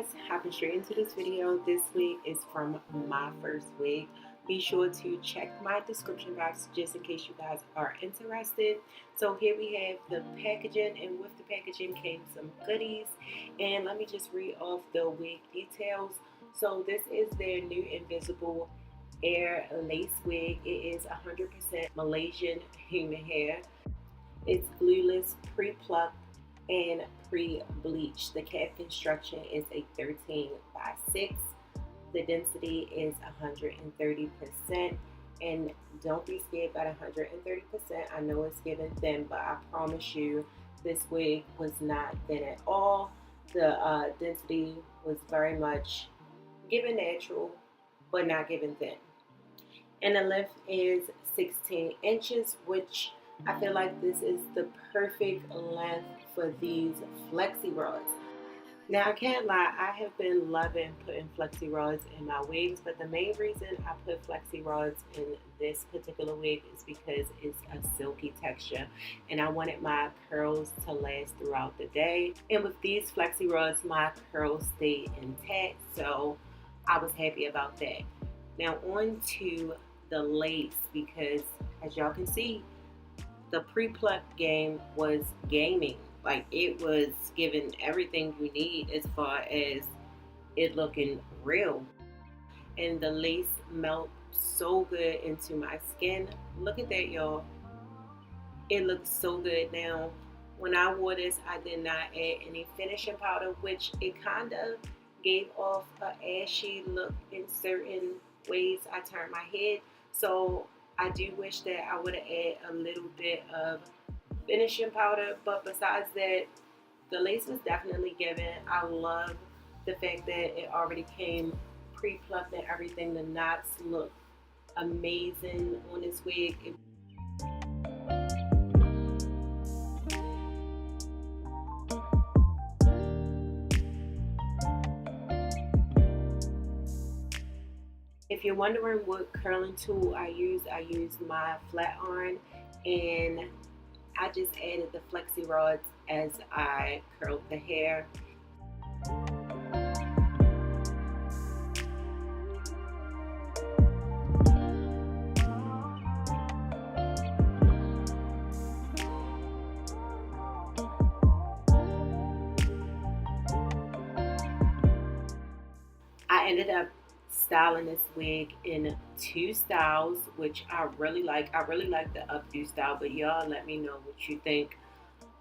guys, hopping straight into this video. This wig is from Myfirstwig. Be sure to check my description box just in case you guys are interested. So here we have the packaging, and with the packaging came some goodies. And let me just read off the wig details. So this is their new invisible air lace wig. It is 100% Malaysian human hair. It's glueless, pre-plucked, and pre-bleached. The cap construction is a 13x6. The density is 130%. And don't be scared by the 130%. I know it's given thin, but I promise you this wig was not thin at all. The density was very much given natural, but not given thin. And the length is 16 inches, which I feel like this is the perfect length for these flexi rods. Now I can't lie, I have been loving putting flexi rods in my wigs, but the main reason I put flexi rods in this particular wig is because it's a silky texture and I wanted my curls to last throughout the day. And with these flexi rods, my curls stayed intact, so I was happy about that. Now on to the lace, because as y'all can see, the pre-plucked game was gaming. Like, it was giving everything you need as far as it looking real. And the lace melt so good into my skin. Look at that, y'all. It looks so good. Now, when I wore this, I did not add any finishing powder, which it kind of gave off an ashy look in certain ways I turned my head. So I do wish that I would have added a little bit of finishing powder, but besides that, the lace was definitely given. I love the fact that it already came pre-plucked and everything. The knots look amazing on this wig. If you're wondering what curling tool I use my flat iron, and I just added the flexi rods as I curled the hair. I ended up styling this wig in 2 styles, which I really like. I really like the updo style, but y'all let me know what you think.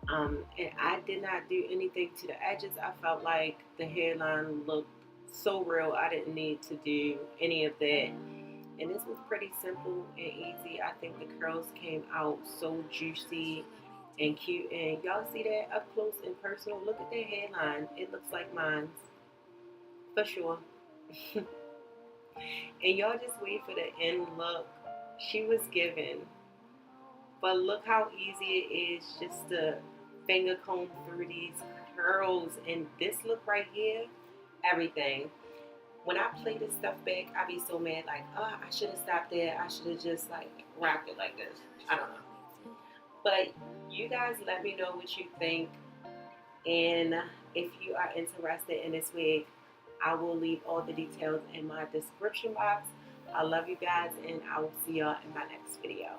And I did not do anything to the edges. I felt like the hairline looked so real. I didn't need to do any of that. And this was pretty simple and easy. I think the curls came out so juicy and cute. And y'all see that up close and personal? Look at that hairline. It looks like mine's for sure. And y'all just wait for the end look. She was given. But look how easy it is just to finger comb through these curls. And this look right here, everything. When I play this stuff back, I be so mad, like, oh, I should have stopped there. I should have just like rocked it like this. I don't know. But you guys let me know what you think. And if you are interested in this wig, I will leave all the details in my description box. I love you guys, and I will see y'all in my next video.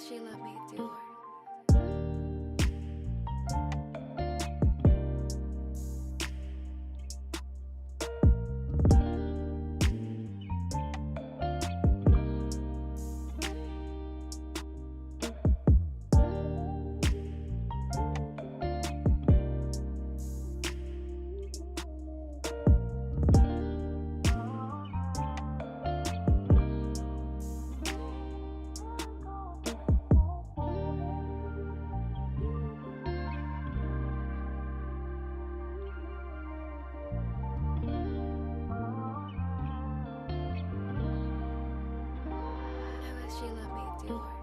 She let me do her. Dior.